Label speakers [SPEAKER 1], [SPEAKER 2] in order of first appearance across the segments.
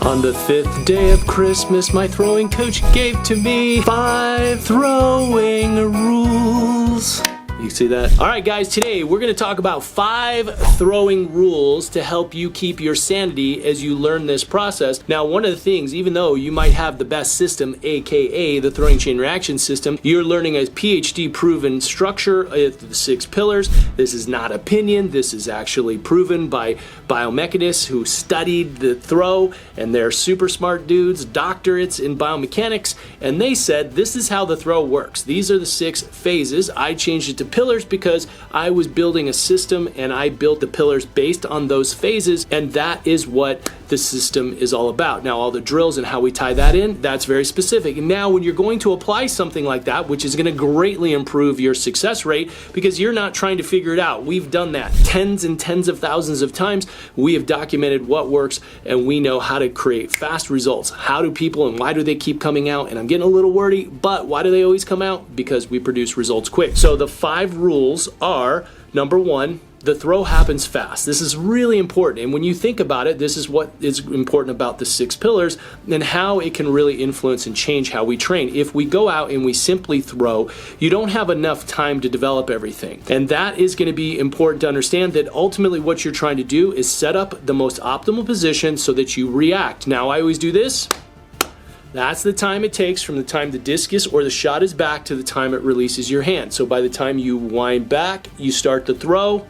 [SPEAKER 1] On the 5th day of Christmas, my throwing coach gave to me 5 throwing rules. You see that? All right, guys, today we're going to talk about 5 throwing rules to help you keep your sanity as you learn this process. Now, one of the things, even though you might have the best system, aka the throwing chain reaction system, you're learning a PhD proven structure of the 6 pillars. This is not opinion. This is actually proven by biomechanists who studied the throw, and they're super smart dudes, doctorates in biomechanics, and they said this is how the throw works. These are the 6 phases. I changed it to pillars because I was building a system and I built the pillars based on those phases, and that is what the system is all about. Now, all the drills and how we tie that in, that's very specific. And now when you're going to apply something like that, which is going to greatly improve your success rate because you're not trying to figure it out. We've done that tens and tens of thousands of times. We have documented what works and we know how to create fast results. How do people and why do they keep coming out? And I'm getting a little wordy, but why do they always come out? Because we produce results quick. So the 5 rules are, number 1, the throw happens fast. This is really important. And when you think about it, this is what is important about the 6 pillars and how it can really influence and change how we train. If we go out and we simply throw, you don't have enough time to develop everything. And that is going to be important to understand, that ultimately what you're trying to do is set up the most optimal position so that you react. Now, I always do this. That's the time it takes from the time the discus or the shot is back to the time it releases your hand. So by the time you wind back, you start the throw,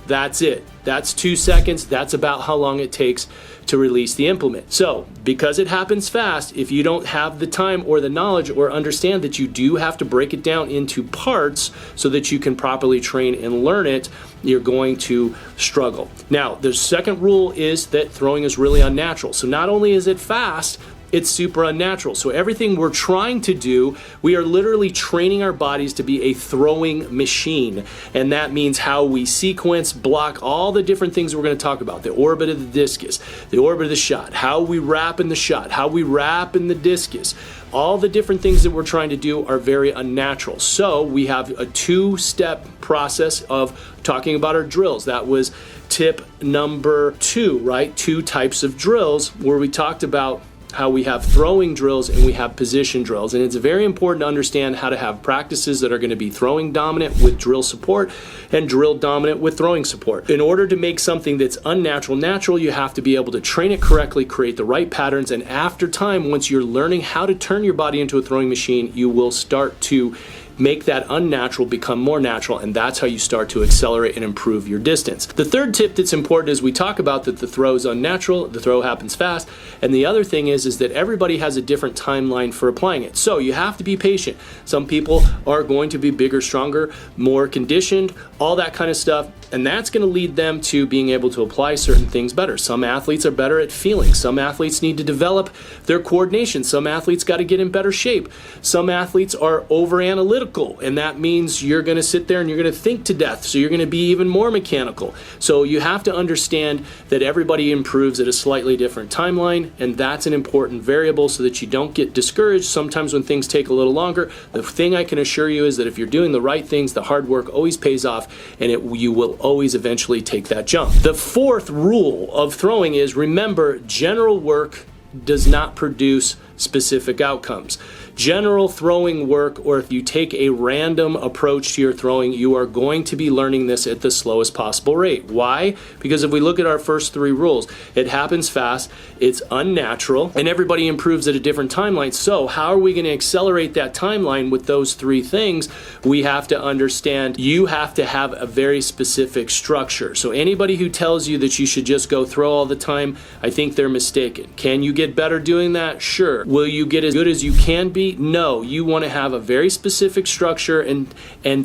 [SPEAKER 1] that's it. That's 2 seconds. That's about how long it takes to release the implement. So because it happens fast, if you don't have the time or the knowledge or understand that you do have to break it down into parts so that you can properly train and learn it, you're going to struggle. Now, the second rule is that throwing is really unnatural. So not only is it fast, it's super unnatural. So everything we're trying to do, we are literally training our bodies to be a throwing machine. And that means how we sequence, block, all the different things we're going to talk about. The orbit of the discus, the orbit of the shot, how we wrap in the shot, how we wrap in the discus. All the different things that we're trying to do are very unnatural. So we have a 2-step process of talking about our drills. That was tip number 2, right? 2 types of drills where we talked about how we have throwing drills and we have position drills. And it's very important to understand how to have practices that are going to be throwing dominant with drill support and drill dominant with throwing support. In order to make something that's unnatural natural, you have to be able to train it correctly, create the right patterns, and after time, once you're learning how to turn your body into a throwing machine, you will start to make that unnatural become more natural, and that's how you start to accelerate and improve your distance. The third tip that's important is we talk about that the throw is unnatural, the throw happens fast, and the other thing is that everybody has a different timeline for applying it. So you have to be patient. Some people are going to be bigger, stronger, more conditioned, all that kind of stuff, and that's going to lead them to being able to apply certain things better. Some athletes are better at feeling. Some athletes need to develop their coordination. Some athletes got to get in better shape. Some athletes are over analytical, and that means you're going to sit there and you're going to think to death, so you're going to be even more mechanical. So you have to understand that everybody improves at a slightly different timeline, and that's an important variable so that you don't get discouraged sometimes when things take a little longer. The thing I can assure you is that if you're doing the right things, the hard work always pays off, and you will always eventually take that jump. The 4th rule of throwing is, remember, general work does not produce specific outcomes. General throwing work, or if you take a random approach to your throwing, you are going to be learning this at the slowest possible rate. Why? Because if we look at our first 3 rules, it happens fast, it's unnatural, and everybody improves at a different timeline. So how are we going to accelerate that timeline with those 3 things? We have to understand you have to have a very specific structure. So anybody who tells you that you should just go throw all the time, I think they're mistaken. Can you get better doing that? Sure. Will you get as good as you can be? No. You want to have a very specific structure and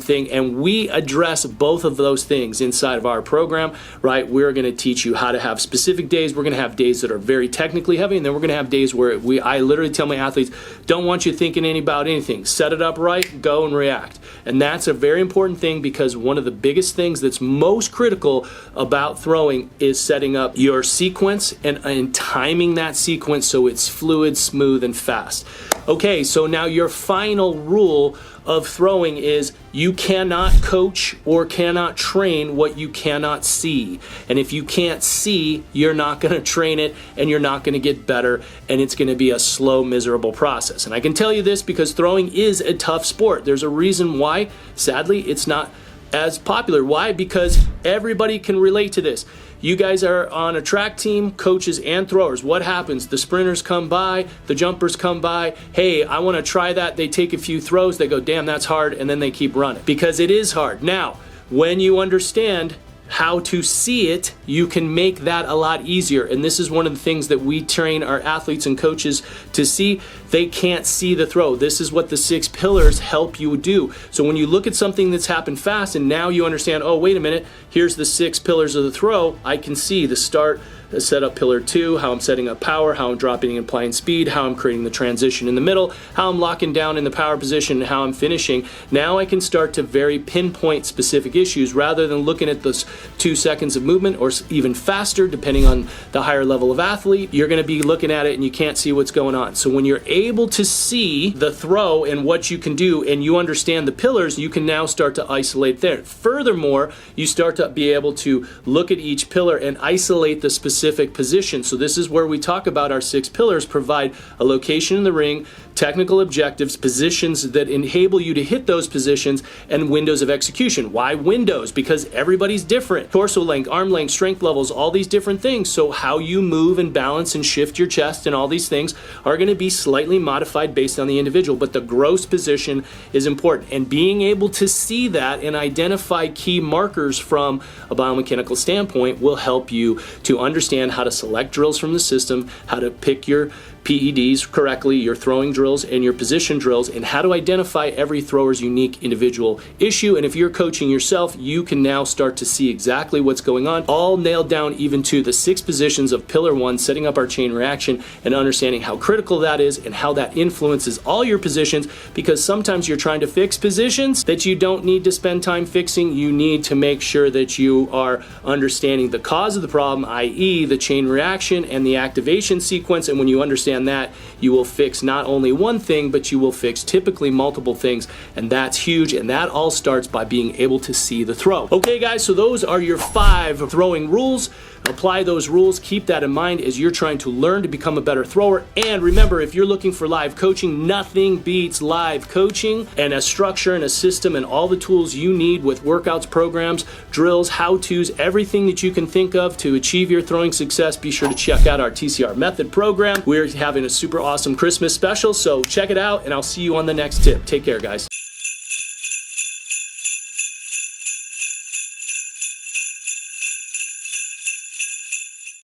[SPEAKER 1] thing, and we address both of those things inside of our program, right? We're going to teach you how to have specific days. We're going to have days that are very technically heavy, and then we're going to have days where I literally tell my athletes, don't want you thinking about anything. Set it up right, go and react. And that's a very important thing, because one of the biggest things that's most critical about throwing is setting up your sequence and timing that sequence so it's fluid, smooth, and fast. Okay, so now your final rule of throwing is you cannot coach or cannot train what you cannot see. And if you can't see, you're not going to train it, and you're not going to get better, and it's going to be a slow, miserable process. And I can tell you this because throwing is a tough sport. There's a reason why, sadly, it's not as popular. Why? Because everybody can relate to this. You guys are on a track team, coaches and throwers. What happens? The sprinters come by, the jumpers come by. Hey, I want to try that. They take a few throws, they go, damn, that's hard, and then they keep running because it is hard. Now, when you understand how to see it, you can make that a lot easier. And this is one of the things that we train our athletes and coaches to see. They can't see the throw. This is what the 6 pillars help you do. So when you look at something that's happened fast and now you understand, oh, wait a minute, here's the 6 pillars of the throw. I can see the start, the setup pillar 2, how I'm setting up power, how I'm dropping and applying speed, how I'm creating the transition in the middle, how I'm locking down in the power position, and how I'm finishing. Now I can start to very pinpoint specific issues rather than looking at those 2 seconds of movement or even faster, depending on the higher level of athlete. You're going to be looking at it and you can't see what's going on. So when you're able to see the throw and what you can do and you understand the pillars, you can now start to isolate there. Furthermore, you start to be able to look at each pillar and isolate the specific position. So this is where we talk about our 6 pillars provide a location in the ring, technical objectives, positions that enable you to hit those positions, and windows of execution. Why windows? Because everybody's different. Torso length, arm length, strength levels, all these different things. So how you move and balance and shift your chest and all these things are going to be slightly modified based on the individual, but the gross position is important. And being able to see that and identify key markers from a biomechanical standpoint will help you to understand how to select drills from the system, how to pick your PEDs correctly, your throwing drills and your position drills, and how to identify every thrower's unique individual issue. And if you're coaching yourself, you can now start to see exactly what's going on, all nailed down even to the 6 positions of pillar 1, setting up our chain reaction and understanding how critical that is and how that influences all your positions, because sometimes you're trying to fix positions that you don't need to spend time fixing. You need to make sure that you are understanding the cause of the problem, i.e. the chain reaction and the activation sequence. And when you understand that, you will fix not only one thing, but you will fix typically multiple things, and that's huge. And that all starts by being able to see the throw. Okay guys, so those are your 5 throwing rules. Apply those rules, keep that in mind as you're trying to learn to become a better thrower. And remember, if you're looking for live coaching, nothing beats live coaching and a structure and a system and all the tools you need with workouts, programs, drills, how-tos, everything that you can think of to achieve your throwing success. Be sure to check out our TCR Method program. We're having a super awesome Christmas special, so check it out and I'll see you on the next tip. Take care, guys.